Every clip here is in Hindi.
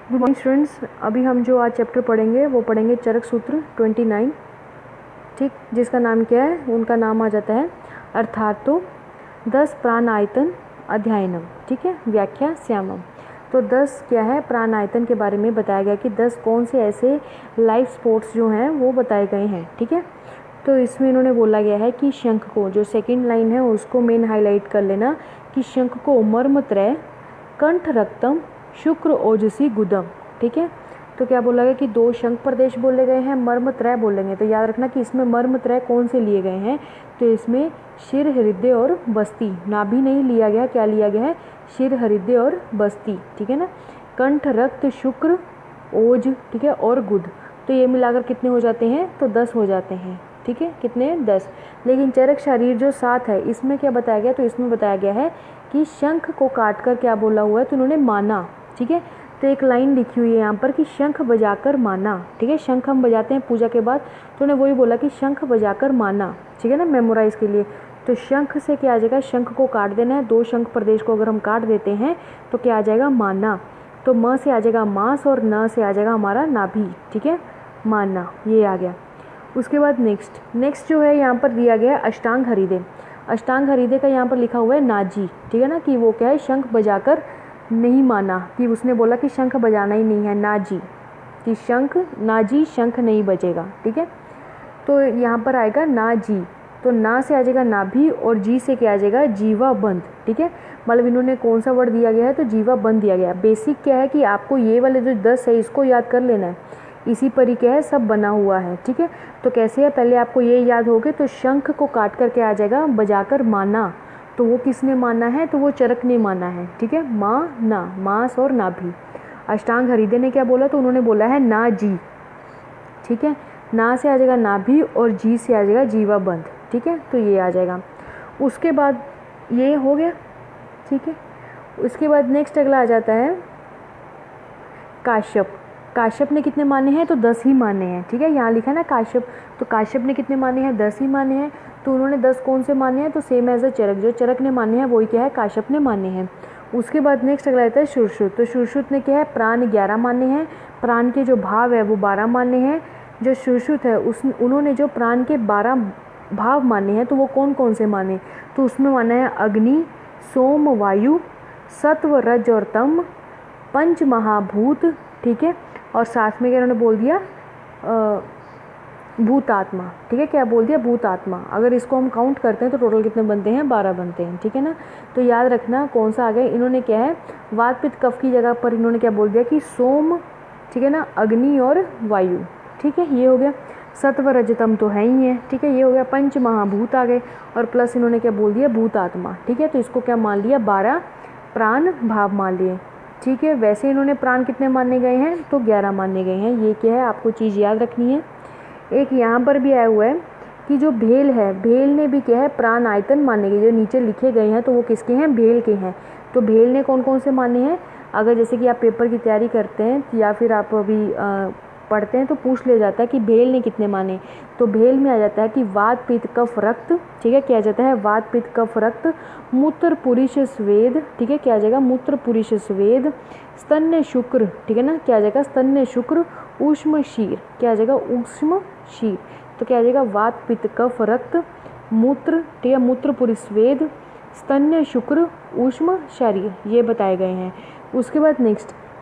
Good morning students. अभी हम जो आज चैप्टर पढ़ेंगे वो पढ़ेंगे चरक सूत्र 29, ठीक, जिसका नाम क्या है, उनका नाम आ जाता है अर्थातो 10 प्राण आयतन अध्ययनम, ठीक है, व्याख्या श्यामम। तो 10 क्या है, प्राण आयतन के बारे में बताया गया कि 10 कौन से ऐसे लाइफ स्पोर्ट्स जो हैं वो बताए गए हैं, ठीक है। तो इसमें इन्होंने बोला गया है कि शंख को, जो सेकंड लाइन है उसको मेन हाईलाइट कर लेना कि शंख को मर्मत्रय कंठ रक्तम शुक्र ओजसी गुदम, ठीक है। तो क्या बोला गया कि 2 शंख प्रदेश बोले गए हैं, मर्मत्रय बोलेंगे। तो याद रखना कि इसमें मर्मत्रय कौन से लिए गए हैं, तो इसमें शिर, हृदय और बस्ती, नाभि नहीं लिया गया, क्या लिया गया है, शिर, हृदय और बस्ती, ठीक है ना। कंठ, रक्त, शुक्र, ओज, ठीक है, और गुद, तो ये मिलाकर कितने हो जाते हैं, तो 10 हो जाते हैं, ठीक है, कितने, 10। लेकिन चरक शरीर जो 7 है, इसमें क्या बताया गया, तो इसमें बताया गया है कि शंख को काट कर क्या बोला हुआ है, तो उन्होंने माना, ठीक है। तो एक लाइन लिखी हुई है यहाँ पर कि शंख बजाकर माना, ठीक है। शंख हम बजाते हैं पूजा के बाद, तो उन्हें वही बोला कि शंख बजाकर माना, ठीक है ना, मेमोराइज के लिए। तो शंख से क्या आ जाएगा, शंख को काट देना है, 2 शंख प्रदेश को अगर हम काट देते हैं तो क्या आ जाएगा, माना। तो म से आ जाएगा मांस और न से आ जाएगा हमारा नाभि, ठीक है, माना, ये आ गया। उसके बाद नेक्स्ट जो है यहाँ पर दिया गया है अष्टांग हृदय। अष्टांग हृदय का यहाँ पर लिखा हुआ है नाजी, ठीक है ना, कि वो क्या है, शंख बजाकर नहीं माना, कि उसने बोला कि शंख बजाना ही नहीं है, नाजी, कि शंख, नाजी, शंख नहीं बजेगा, ठीक है। तो यहाँ पर आएगा नाजी, तो ना से आ जाएगा नाभि और जी से क्या आ जाएगा, जीवा बंद, ठीक है। मतलब इन्होंने कौन सा वर्ड दिया गया है, तो जीवा बंद दिया गया। बेसिक क्या है कि आपको ये वाले जो 10 है इसको याद कर लेना है, इसी पर ही क्या है, सब बना हुआ है, ठीक है। तो कैसे है, पहले आपको ये याद हो गए, तो शंख को काट कर क्या आ जाएगा, बजाकर माना, तो वो किसने माना है, तो वो चरक ने माना है, ठीक है, माना, मांस और नाभि। अष्टांग हृदय ने क्या बोला, तो उन्होंने बोला है ना जी, ठीक है, ना से आ जाएगा नाभि और जी से आ जाएगा जीवा बंद, ठीक है, तो ये आ जाएगा। उसके बाद ये हो गया, ठीक है। उसके बाद नेक्स्ट अगला आ जाता है काश्यप। काश्यप ने कितने माने हैं, तो 10 ही माने हैं, ठीक है, यहाँ लिखा है ना काश्यप, तो काश्यप ने कितने माने हैं, 10 ही माने हैं। तो उन्होंने 10 कौन से माने हैं, तो सेम एज अ चरक, जो चरक ने माने हैं वही क्या है, काश्यप ने माने हैं। उसके बाद नेक्स्ट अगला आता है सुश्रुत। तो सुश्रुत ने क्या है, प्राण 11 माने हैं, प्राण के जो भाव है वो 12 माने हैं। जो सुश्रुत है उन्होंने जो प्राण के 12 भाव माने हैं, तो वो कौन कौन से माने, तो उसमें माना है अग्नि, सोम, वायु, सत्व, रज और तम, पंच महाभूत, ठीक है। और साथ में क्या उन्होंने बोल दिया, भूतात्मा, ठीक है, क्या बोल दिया, भूतात्मा। अगर इसको हम काउंट करते हैं तो टोटल कितने बनते हैं, 12 बनते हैं, ठीक है ना। तो याद रखना कौन सा आ गया, इन्होंने क्या है, वात पित्त कफ की जगह पर इन्होंने क्या बोल दिया कि सोम, ठीक है ना, अग्नि और वायु, ठीक है, ये हो गया। सत्व रजतम तो है ही है, ठीक है, ये हो गया। पंच महाभूत आ गए और प्लस इन्होंने क्या बोल दिया, भूतात्मा, ठीक है। तो इसको क्या मान लिया, 12 प्राण भाव मान लिए, ठीक है। वैसे इन्होंने प्राण कितने माने गए हैं, तो 11 माने गए हैं। ये क्या है, आपको चीज़ याद रखनी है। एक यहाँ पर भी आया हुआ है कि जो भेल है, भेल ने भी क्या है, प्राण आयतन माने गए, जो नीचे लिखे गए हैं तो वो किसके हैं, भेल के हैं। तो भेल ने कौन कौन से माने हैं, अगर जैसे कि आप पेपर की तैयारी करते हैं या फिर आप अभी पढ़ते हैं तो पूछ ले जाता है कि भेल ने कितने माने, तो भेल में आ जाता है कि वात पित्त कफ रक्त, ठीक है, क्या आ जाता है, वात पित्त कफ रक्त, मूत्र पुरुष स्वेद, ठीक है, क्या आ जाएगा, मूत्र पुरुष स्वेद, स्तन्य शुक्र, ठीक है ना, क्या आ जाएगा, स्तन्य शुक्र, ऊष्म शीर, क्या आ जाएगा, ऊष्म शीर। तो क्या आ जाएगा, वात पित्त कफ रक्त, मूत्र, ठीक है, मूत्र पुरुष स्वेद, स्तन्य शुक्र, ऊष्म शरीर, ये बताए गए हैं। उसके बाद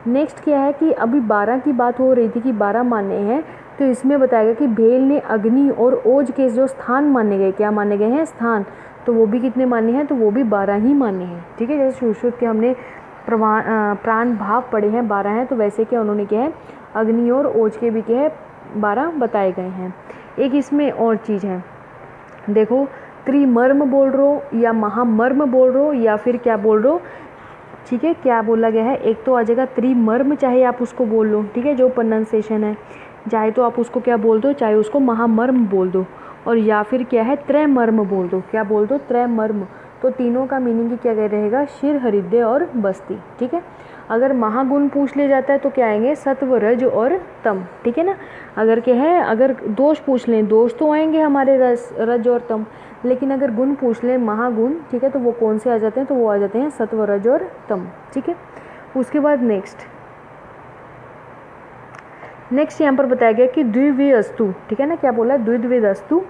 नेक्स्ट क्या है कि अभी 12 की बात हो रही थी कि 12 माने हैं, तो इसमें बताया गया कि भेल ने अग्नि और ओज के जो स्थान माने गए, क्या माने गए हैं, स्थान, तो वो भी कितने माने हैं, तो वो भी 12 ही माने हैं, ठीक है। जैसे सुश्रुत के हमने प्राण भाव पढ़े हैं 12 हैं, तो वैसे क्या उन्होंने क्या है, अग्नि और ओज के भी क्या है, 12 बताए गए हैं। एक इसमें और चीज़ है, देखो, त्रिमर्म बोल रहे हो या महामर्म बोल रहे हो या फिर क्या बोल रहे हो, ठीक है, क्या बोला गया है, एक तो आ जाएगा त्रिमर्म, चाहे आप उसको बोल लो, ठीक है, जो प्रोनाउंसिएशन है, चाहे तो आप उसको क्या बोल दो, चाहे उसको महामर्म बोल दो, और या फिर क्या है, त्रैमर्म बोल दो, क्या बोल दो, त्रैमर्म। तो तीनों का मीनिंग क्या रहेगा, शिर, हृदय और बस्ती, ठीक है। अगर महागुण पूछ ले जाता है तो क्या आएंगे, सत्व, रज और तम, ठीक है ना। अगर क्या है, अगर दोष पूछ लें, दोष तो आएंगे हमारे रज और तम, लेकिन अगर गुण पूछ लें, महागुण, ठीक है, तो वो कौन से आ जाते हैं, तो वो आ जाते हैं सत्व, रज और तम, ठीक है। उसके बाद नेक्स्ट नेक्स्ट यहाँ पर बताया गया कि द्विविधस्तु, ठीक है ना, क्या बोला, द्विविधस्तु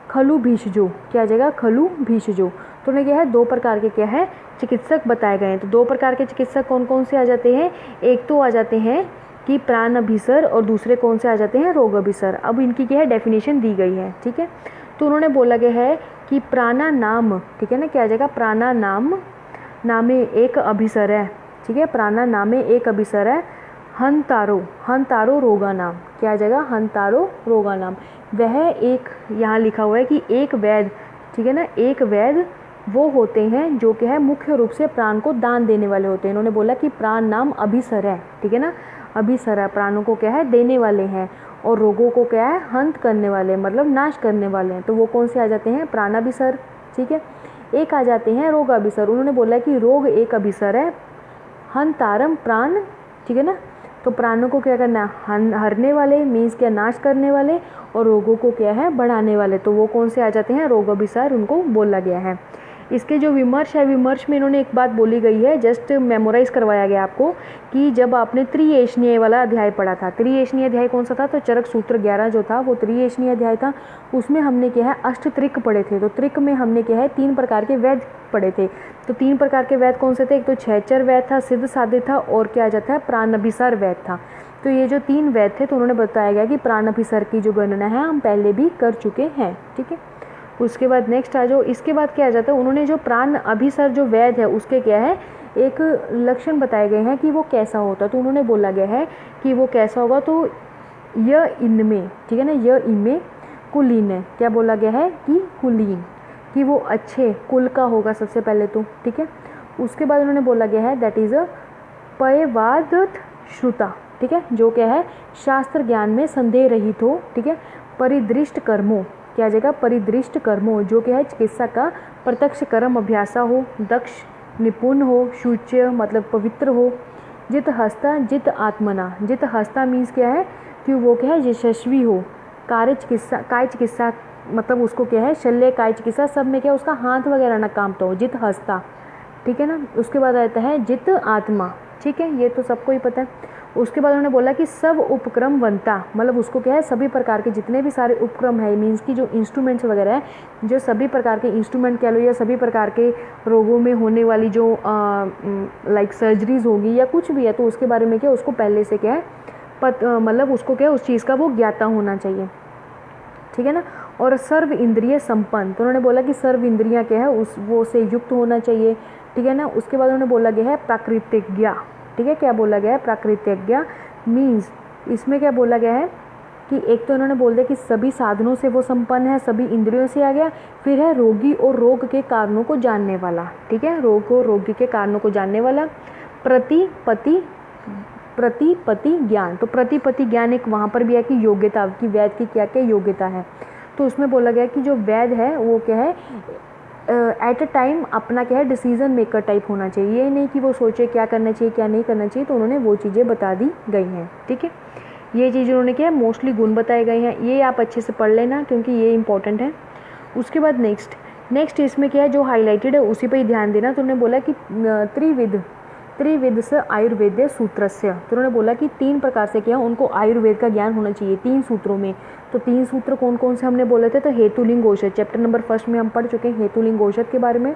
खलु भीषजो, क्या आ जाएगा, खलु भीषजो। तो उन्हें क्या है, दो प्रकार के क्या है चिकित्सक बताए गए हैं। तो दो प्रकार के चिकित्सक कौन कौन से आ जाते हैं, एक तो आ जाते हैं कि प्राण अभिसर और दूसरे कौन से आ जाते हैं, रोग अभिसर। अब इनकी क्या है डेफिनेशन दी गई है, ठीक है। तो उन्होंने बोला गया है कि प्राणा नाम, ठीक है ना, क्या आ जाएगा, प्राणा नाम नामे एक अभिसर है, ठीक है, प्राणा नामे एक अभिसर है, हंतारो रोगा नाम, क्या आ जाएगा, हंतारो रोगा नाम। वह एक, यहाँ लिखा हुआ है कि एक वैद्य, ठीक है ना, एक वैद्य वो होते हैं जो क्या है मुख्य रूप से प्राण को दान देने वाले होते हैं। इन्होंने बोला कि प्राण नाम अभिसर है, ठीक है ना, अभिसर है, प्राणों को क्या है देने वाले हैं, और रोगों को क्या है हंत करने वाले, मतलब नाश करने वाले हैं। तो वो कौन से आ जाते हैं, प्राणाभिसर, ठीक है। एक आ जाते हैं रोग अभिसर। उन्होंने बोला कि रोग एक अभिसर है, हंतारम प्राण, ठीक है ना, तो प्राणों को क्या करना, हरने वाले मीन्स क्या, नाश करने वाले, और रोगों को क्या है बढ़ाने वाले। तो वो कौन से आ जाते हैं, रोग अभिसर, उनको बोला गया है। इसके जो विमर्श है, विमर्श में इन्होंने एक बात बोली गई है, जस्ट मेमोराइज करवाया गया आपको, कि जब आपने त्रिएशनीय वाला अध्याय पढ़ा था, त्रिएशनीय अध्याय कौन सा था, तो चरक सूत्र 11 जो था वो त्रिएशनीय अध्याय था। उसमें हमने क्या है अष्टत्रिक पढ़े थे। तो त्रिक में हमने क्या है 3 प्रकार के वैद्य पढ़े थे। तो 3 प्रकार के वैद्य कौन से थे, एक तो छहचर वैद्य था, सिद्ध साध्य था, और क्या आ जाता है प्राणाभिसर वैद्य था। तो ये जो 3 वैद्य थे, तो उन्होंने बताया गया कि प्राणाभिसर की जो गणना है हम पहले भी कर चुके हैं, ठीक है। उसके बाद नेक्स्ट आ जाओ, इसके बाद क्या आ जाता है, उन्होंने जो प्राण अभिसर जो वैद्य है उसके क्या है एक लक्षण बताए गए हैं कि वो कैसा होता है। तो उन्होंने बोला गया है कि वो कैसा होगा, तो यह इनमें, ठीक है ना, यह इनमें कुलीन है, क्या बोला गया है कि कुलीन, कि वो अच्छे कुल का होगा सबसे पहले तो, ठीक है। उसके बाद उन्होंने बोला गया है दैट इज़ अ पयवादत श्रुता, ठीक है, जो क्या है शास्त्र ज्ञान में संदेह रहित हो, ठीक है। परिदृष्ट कर्मों, क्या आ जाएगा, परिदृष्ट कर्मों, जो क्या है चिकित्सा का प्रत्यक्ष कर्म अभ्यासा हो, दक्ष निपुण हो, शुच्य मतलब पवित्र हो, जित हस्ता जित आत्मना, जित हस्ता मीन्स क्या है कि वो क्या है यशस्वी हो, कार्य चिकित्सा काय चिकित्सा मतलब उसको क्या है शल्य काय चिकित्सा सब में क्या उसका हाथ वगैरह ना कामता हो, जित हस्ता, ठीक है ना। उसके बाद आता है जित आत्मा, ठीक है, ये तो सबको ही पता है। उसके बाद उन्होंने बोला कि सब उपक्रम बनता, मतलब उसको क्या है सभी प्रकार के जितने भी सारे उपक्रम है, मीन्स की जो इंस्ट्रूमेंट्स वगैरह है, जो सभी प्रकार के इंस्ट्रूमेंट कह लो, या सभी प्रकार के रोगों में होने वाली जो लाइक सर्जरीज होगी या कुछ भी है, तो उसके बारे में क्या उसको पहले से क्या है मतलब उसको क्या है उस चीज़ का वो ज्ञाता होना चाहिए, ठीक है ना। और सर्व इंद्रिय संपन्न, तो उन्होंने बोला कि सर्व इंद्रियाँ क्या है उस वो से युक्त होना चाहिए, ठीक है ना। उसके बाद उन्होंने बोला गया है प्राकृतिज्ञ, ठीक है, क्या बोला गया है प्राकृतिज्ञ मीन्स इसमें क्या बोला गया है कि एक तो इन्होंने बोल दिया कि सभी साधनों से वो संपन्न है, सभी इंद्रियों से आ गया, फिर है रोगी और रोग के कारणों को जानने वाला, ठीक है, रोग और रोगी के कारणों को जानने वाला, प्रतिपति ज्ञान, तो प्रतिपति ज्ञान एक वहाँ पर भी है कि योग्यता की वैद्य की क्या क्या योग्यता है। तो उसमें बोला गया कि जो वैद्य है वो क्या है एट अ टाइम अपना क्या है डिसीजन मेकर टाइप होना चाहिए, ये नहीं कि वो सोचे क्या करना चाहिए क्या नहीं करना चाहिए। तो उन्होंने वो चीज़ें बता दी गई हैं, ठीक है। ये चीज़ उन्होंने क्या है मोस्टली गुण बताए गए हैं, ये आप अच्छे से पढ़ लेना क्योंकि ये इंपॉर्टेंट है। उसके बाद नेक्स्ट इसमें क्या है जो हाईलाइटेड है उसी पर ही ध्यान देना। तो उन्होंने बोला कि त्रिविध से आयुर्वेद सूत्रस्य, तो उन्होंने बोला कि 3 प्रकार से क्या उनको आयुर्वेद का ज्ञान होना चाहिए 3 सूत्रों में। तो 3 सूत्र कौन कौन से हमने बोले थे, तो हेतुलिंग औषध चैप्टर नंबर 1 में हम पढ़ चुके हैं हेतुलिंग औषध के बारे में।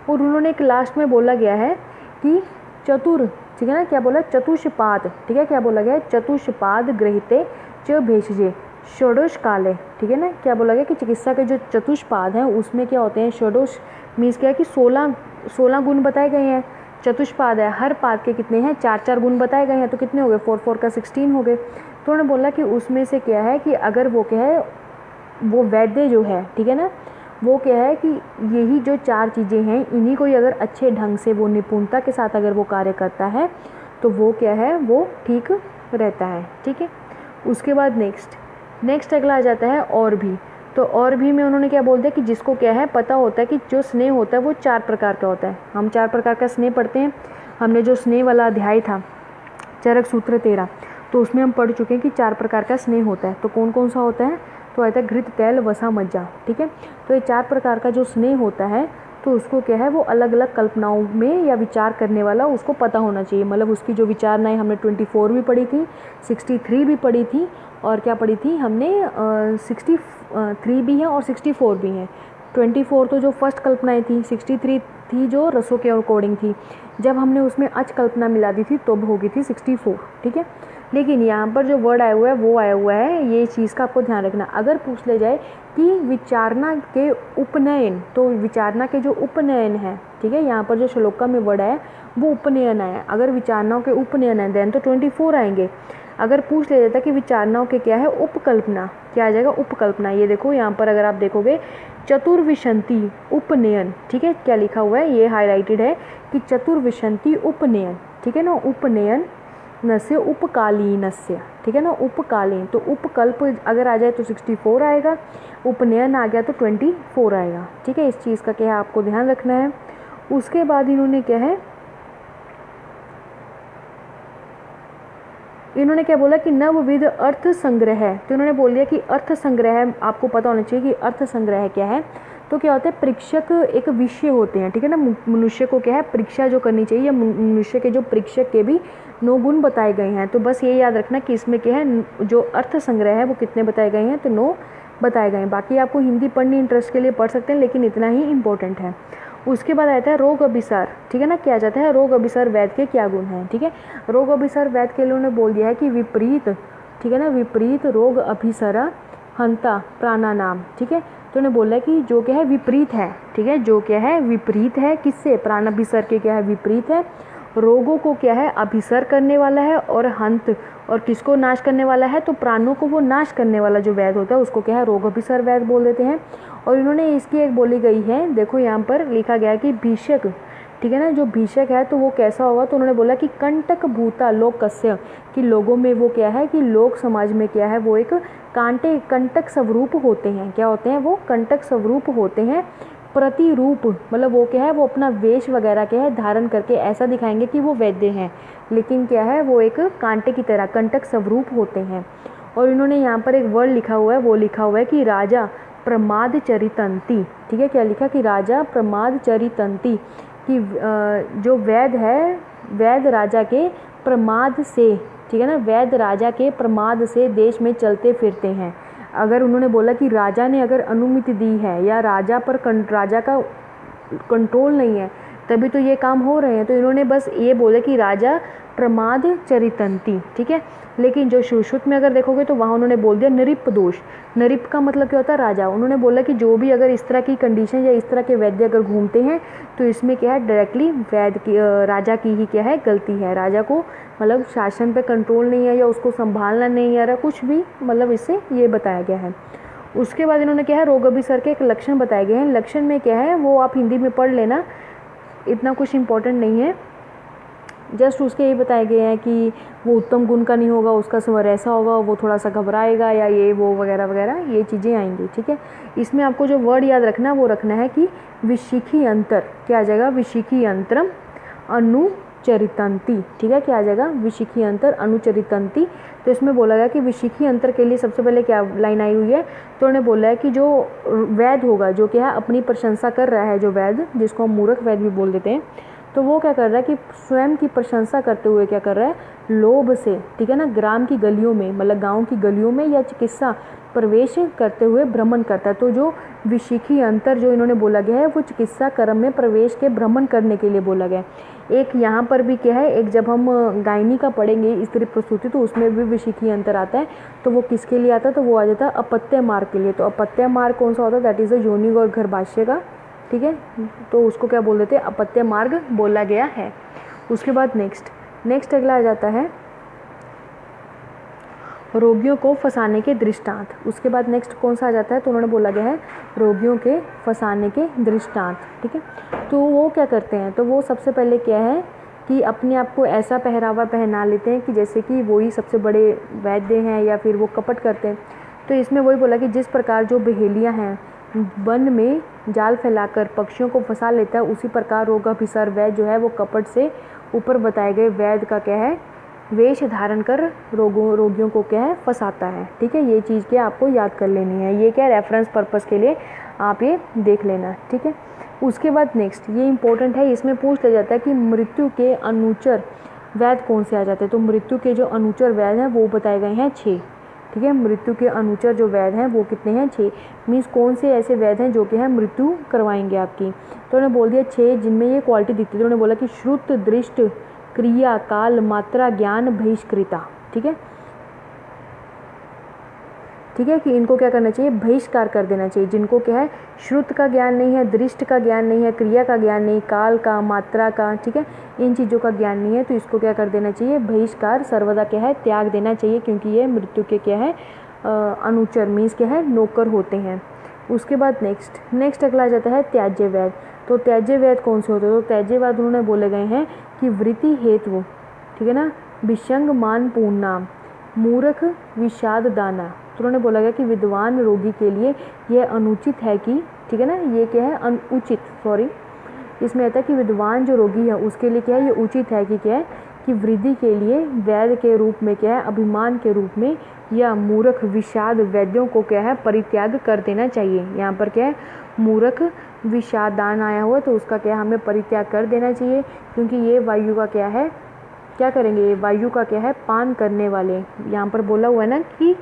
और उन्होंने एक लास्ट में बोला गया है कि चतुर, ठीक है ना, क्या बोला चतुष्पाद, ठीक है, क्या बोला गया है चतुष्पाद गृहीते च भेषजे षोडश काले, ठीक है ना, क्या बोला गया कि चिकित्सा के जो चतुष्पाद हैं उसमें क्या होते हैं षोडश मीन्स क्या है कि 16 गुण बताए गए हैं। चतुष्पाद है, हर पाद के कितने हैं 4 गुण बताए गए हैं, तो कितने हो गए 4 का 16 हो गए। तो उन्होंने बोला कि उसमें से क्या है कि अगर वो क्या है वो वैद्य जो है, ठीक है ना, वो क्या है कि यही जो 4 चीज़ें हैं इन्हीं को ही अगर अच्छे ढंग से वो निपुणता के साथ अगर वो कार्य करता है तो वो क्या है वो ठीक रहता है, ठीक है। उसके बाद नेक्स्ट अगला आ जाता है और भी। तो और भी में उन्होंने क्या बोल दिया कि जिसको क्या है पता होता है कि जो स्नेह होता है वो 4 प्रकार का होता है। हम 4 प्रकार का स्नेह पढ़ते हैं, हमने जो स्नेह वाला अध्याय था चरक सूत्र 13 तो उसमें हम पढ़ चुके हैं कि 4 प्रकार का स्नेह होता है। तो कौन कौन सा होता है, तो आता है घृत तैल वसा मज्जा, ठीक है। तो ये 4 प्रकार का जो स्नेह होता है तो उसको क्या है वो अलग अलग कल्पनाओं में या विचार करने वाला उसको पता होना चाहिए। मतलब उसकी जो विचारनाएँ हमने 24 भी पढ़ी थी, 63 भी पढ़ी थी, और क्या पढ़ी थी हमने 63 भी है और 64 भी हैं। 24 तो जो फर्स्ट कल्पनाएँ थी, 63 थी जो रसों के अकॉर्डिंग थी। जब हमने उसमें अच कल्पना मिला दी थी तो हो गई थी 64, ठीक है। लेकिन यहाँ पर जो वर्ड आया हुआ है वो आया हुआ है, ये चीज़ का आपको ध्यान रखना। अगर पूछ ले जाए कि विचारणा के उपनयन, तो विचारणा के जो उपनयन है, ठीक है, यहाँ पर जो श्लोका में वर्ड आया वो उपनयन आया। अगर विचारणाओं के उपनयन है देन तो 24 आएंगे। अगर पूछ ले जाता कि विचारणाओं के क्या है उपकल्पना, क्या आ जाएगा उपकल्पना। ये देखो यहाँ पर अगर आप देखोगे चतुर्विशंति उपनयन, ठीक है, क्या लिखा हुआ है ये हाईलाइटेड है कि चतुर्विशंति उपनयन, ठीक है ना, उपनयन नस्य उपकालीनस्य, ठीक है ना, उपकालीन। तो उपकल्प अगर आ जाए तो 64 आएगा, उपनयन आ गया तो 24 आएगा, ठीक है। इस चीज़ का क्या है आपको ध्यान रखना है। उसके बाद इन्होंने क्या है, इन्होंने क्या बोला कि नवविध अर्थ संग्रह है। तो इन्होंने बोल दिया कि अर्थ संग्रह आपको पता होना चाहिए कि अर्थ संग्रह क्या है। तो क्या होता है, परीक्षक एक विषय होते हैं, ठीक है ना। मनुष्य को क्या है परीक्षा जो करनी चाहिए, या मनुष्य के जो परीक्षक के भी 9 गुण बताए गए हैं। तो बस ये याद रखना कि इसमें क्या है जो अर्थ संग्रह है वो कितने बताए गए हैं, तो 9 बताए गए हैं। बाकी आपको हिंदी पढ़नी इंटरेस्ट के लिए पढ़ सकते हैं, लेकिन इतना ही इंपॉर्टेंट है। उसके बाद आता है रोग अभिसार, ठीक है ना। क्या जाता है रोग अभिसार वैद के क्या गुण हैं, ठीक है। रोग अभिसार वैद के लिए उन्होंने बोल दिया है कि विपरीत, ठीक है ना, विपरीत रोग अभिसरा हंता प्राणानाम, ठीक है। तो उन्होंने बोला कि जो क्या है विपरीत है, ठीक है, जो क्या है विपरीत है किससे, प्राणाभिसर के क्या है विपरीत है, रोगों को क्या है अभिसर करने वाला है, और हंत और किसको नाश करने वाला है, तो प्राणों को वो नाश करने वाला जो वैद होता है उसको क्या है रोग अभिसर वैद बोल देते हैं। और इन्होंने इसकी एक बोली गई है, देखो यहाँ पर लिखा गया है कि भीषक, ठीक है ना, जो भीषक है तो वो कैसा होगा, तो उन्होंने बोला कि कंटक भूता लोकस्य, कि लोगों में वो क्या है कि लोक समाज में क्या है वो एक कंटक स्वरूप होते हैं। क्या होते हैं वो कंटक स्वरूप होते हैं। प्रतिरूप मतलब वो क्या है वो अपना वेश वगैरह क्या है धारण करके ऐसा दिखाएंगे कि वो वैद्य हैं, लेकिन क्या है वो एक कांटे की तरह कंटक स्वरूप होते हैं। और इन्होंने यहाँ पर एक वर्ड लिखा हुआ है, वो लिखा हुआ है कि राजा प्रमाद चरितंती, ठीक है। क्या लिखा कि राजा प्रमाद चरितंती, कि जो वैद है वैद राजा के प्रमाद से, ठीक है ना, वैद राजा के प्रमाद से देश में चलते फिरते हैं। अगर उन्होंने बोला कि राजा ने अगर अनुमति दी है या राजा का कंट्रोल नहीं है तभी तो ये काम हो रहे हैं, तो इन्होंने बस ये बोला कि राजा प्रमाद चरितंती, ठीक है। लेकिन जो सुश्रुत में अगर देखोगे तो वहाँ उन्होंने बोल दिया नृप दोष। नृप का मतलब क्या होता है राजा। उन्होंने बोला कि जो भी अगर इस तरह की कंडीशन या इस तरह के वैद्य अगर घूमते हैं तो इसमें क्या है डायरेक्टली वैद्य की राजा की ही क्या है गलती है। राजा को मतलब शासन पे कंट्रोल नहीं है या उसको संभालना नहीं आ रहा कुछ भी, मतलब इससे ये बताया गया है। उसके बाद इन्होंने क्या है रोग अभिसर के एक लक्षण बताए गए हैं। लक्षण में क्या है वो आप हिंदी में पढ़ लेना, इतना कुछ इम्पोर्टेंट नहीं है। जस्ट उसके ये बताए गए हैं कि वो उत्तम गुण का नहीं होगा, उसका स्वर ऐसा होगा, वो थोड़ा सा घबराएगा या ये वो वगैरह वगैरह ये चीज़ें आएंगी, ठीक है। इसमें आपको जो वर्ड याद रखना वो रखना है कि विशिखी अंतर, क्या आ जाएगा विशिखी अंतरम अनुचरितंती, ठीक है। क्या आ जाएगा विशिखी अंतर अनुचरितंती। तो इसमें बोला गया कि विशिखी अंतर के लिए सबसे पहले क्या लाइन आई हुई है, तो उन्होंने बोला है कि जो वैद होगा जो क्या है अपनी प्रशंसा कर रहा है, जो वैद जिसको हम मूर्ख वैद भी बोल देते हैं, तो वो क्या कर रहा है कि स्वयं की प्रशंसा करते हुए क्या कर रहा है लोभ से, ठीक है ना, ग्राम की गलियों में मतलब गांव की गलियों में या चिकित्सा प्रवेश करते हुए भ्रमण करता है। तो जो विशिखी अंतर जो इन्होंने बोला गया है वो चिकित्सा कर्म में प्रवेश के भ्रमण करने के लिए बोला गया है। एक यहाँ पर भी क्या है, एक जब हम गायनी का पढ़ेंगे स्त्री प्रसूति तो उसमें भी विशिखी अंतर आता है, तो वो किसके लिए आता है, तो वो आ जाता है अपत्य मार्ग के लिए। तो अपत्य मार्ग कौन सा होता है, दैट इज़ द योनिक और गर्भाशय का, ठीक है। तो उसको क्या बोल देते हैं अपत्य मार्ग बोला गया है। उसके बाद नेक्स्ट अगला आ जाता है रोगियों को फंसाने के दृष्टांत। उसके बाद नेक्स्ट कौन सा आ जाता है, तो उन्होंने बोला गया है रोगियों के फंसाने के दृष्टांत, ठीक है। तो वो क्या करते हैं, तो वो सबसे पहले क्या है कि अपने आप को ऐसा पहरावा पहना लेते हैं कि जैसे कि वही सबसे बड़े वैद्य हैं या फिर वो कपट करते हैं। तो इसमें वही बोला कि जिस प्रकार जो बहेलियाँ हैं वन में जाल फैलाकर पक्षियों को फंसा लेता है, उसी प्रकार रोगाभिसार वैद्य जो है वो कपट से ऊपर बताए गए वैद्य का क्या है वेश धारण कर रोगियों को क्या है फंसाता है, ठीक है। ये चीज़ क्या आपको याद कर लेनी है, ये क्या रेफरेंस पर्पस के लिए आप ये देख लेना, ठीक है। उसके बाद नेक्स्ट ये इंपॉर्टेंट है, इसमें पूछ लिया जाता है कि मृत्यु के अनुचर वैद कौन से आ जाते हैं। तो मृत्यु के जो अनुचर वैद हैं वो बताए गए हैं 6। ठीक है, मृत्यु के अनुचर जो वैद हैं वो कितने हैं? 6। मीन्स कौन से ऐसे वैद हैं जो कि है मृत्यु करवाएंगे आपकी। तो उन्होंने बोल दिया 6 जिनमें ये क्वालिटी दिखती है। तो उन्होंने बोला कि श्रुत, दृष्ट, क्रिया, काल, मात्रा, ज्ञान, बहिष्कृता। ठीक है, ठीक है, कि इनको क्या करना चाहिए? बहिष्कार कर देना चाहिए। जिनको क्या है? श्रुत का ज्ञान नहीं है, दृष्ट का ज्ञान नहीं है, क्रिया का ज्ञान नहीं, काल का, मात्रा का, ठीक है, इन चीज़ों का ज्ञान नहीं है, तो इसको क्या कर देना चाहिए? बहिष्कार सर्वदा क्या है? त्याग देना चाहिए, क्योंकि ये मृत्यु के क्या है? अनुचर मीन्स क्या है? नौकर होते हैं। उसके बाद नेक्स्ट अगला आ जाता है त्याज्य वैद। तो त्याज्य वैद कौन से होते हैं? तो त्याज्य वैद उन्होंने बोले गए हैं कि वृत्ति हेतु, ठीक है ना, विसंग मान पूर्णाम, मूर्ख विषाद दाना। तो उन्होंने बोला गया कि विद्वान रोगी के लिए यह अनुचित है कि, ठीक है ना, ये क्या है? अनुचित, सॉरी, इसमें आता है कि विद्वान जो रोगी है उसके लिए क्या है? ये उचित है कि क्या है? कि वृद्धि के लिए वैद्य के रूप में क्या है? अभिमान के रूप में या मूर्ख विषाद वैद्यों को क्या है? परित्याग कर देना चाहिए। यहाँ पर क्या है? मूर्ख विषादान आया हुआ, तो उसका क्या है? हमें परित्याग कर देना चाहिए, क्योंकि ये वायु का क्या है? क्या करेंगे? ये वायु का क्या है? पान करने वाले। यहाँ पर बोला हुआ है ना कि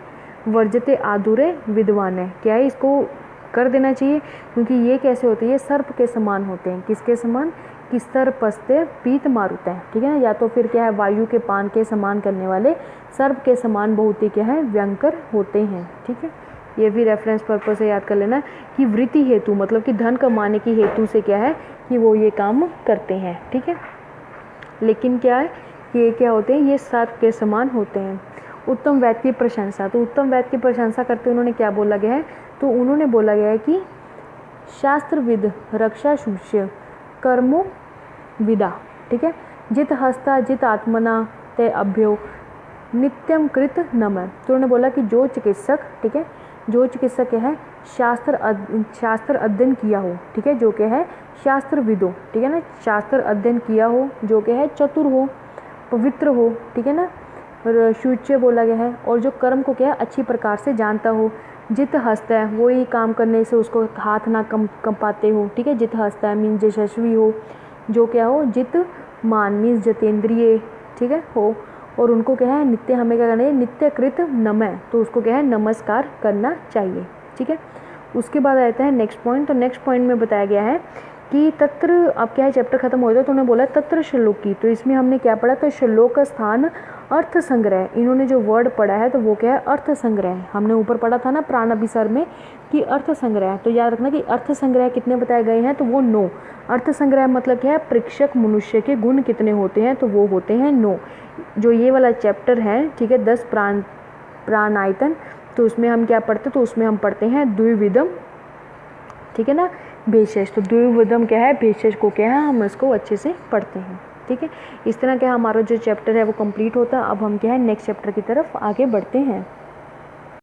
वर्जते आदुरे विद्वान है, क्या है? इसको कर देना चाहिए, क्योंकि ये कैसे होते हैं? ये सर्प के समान होते हैं। किसके समान? कि सर्पस्ते पीत मारुते हैं, ठीक है ना, या तो फिर क्या है? वायु के पान के समान करने वाले सर्प के समान बहुत ही क्या है? भयंकर होते हैं। ठीक है, ये भी रेफरेंस पर्पज से याद कर लेना कि वृत्ति हेतु मतलब कि धन कमाने की हेतु से क्या है? कि वो ये काम करते हैं। ठीक है, लेकिन क्या है? ये क्या होते हैं? ये सर्प के समान होते हैं। उत्तम वैद की प्रशंसा। तो उत्तम वैद की प्रशंसा करते उन्होंने क्या बोला गया है? तो उन्होंने बोला गया है कि शास्त्रविद रक्षा शुष्य कर्मो विदा, ठीक है, जित हस्ता जित आत्मना ते अभ्यो नित्यम कृत नमः। तो उन्होंने बोला कि जो चिकित्सक, ठीक है, जो चिकित्सक है शास्त्र अध्ययन किया हो, ठीक है, जो क्या है? शास्त्रविद हो, ठीक है ना, शास्त्र अध्ययन किया हो, जो क्या है? चतुर हो, पवित्र हो, ठीक है ना, और शुच्य बोला गया है, और जो कर्म को क्या है? अच्छी प्रकार से जानता हो। जित हस्त है, वो ही काम करने से उसको हाथ ना कंपाते हो, ठीक है, जित हस्त है मीन्स यशस्वी हो, जो क्या हो? जित मान मीन्स जितेंद्रिय, ठीक है, हो, और उनको क्या है? नित्य हमें क्या करना है? नित्य कृत नमः, तो उसको क्या है? नमस्कार करना चाहिए। ठीक है, उसके बाद आता है नेक्स्ट पॉइंट। तो नेक्स्ट पॉइंट में बताया गया है कि तत्र, अब क्या है? चैप्टर खत्म हो जाए तो उन्होंने बोला तत्र श्लोकी। तो इसमें हमने क्या पढ़ा? तो श्लोक का स्थान अर्थ संग्रह। इन्होंने जो वर्ड पढ़ा है तो वो क्या है? अर्थ संग्रह। हमने ऊपर पढ़ा था ना प्राण अभिसर में कि अर्थ संग्रह, तो याद रखना कि अर्थ संग्रह कितने बताए गए हैं? तो वो 9। अर्थ संग्रह मतलब क्या है? प्रेक्षक मनुष्य के गुण कितने होते हैं? तो वो होते हैं 9। जो ये वाला चैप्टर है, ठीक है, 10 प्राणायतन, तो उसमें हम क्या पढ़ते? तो उसमें हम पढ़ते हैं द्विविधम, ठीक है ना, भेषज। तो द्विविधम क्या है? भेषज को क्या है? हम इसको अच्छे से पढ़ते हैं। ठीक है, इस तरह क्या हमारा जो चैप्टर है वो कंप्लीट होता है। अब हम क्या है? नेक्स्ट चैप्टर की तरफ आगे बढ़ते हैं।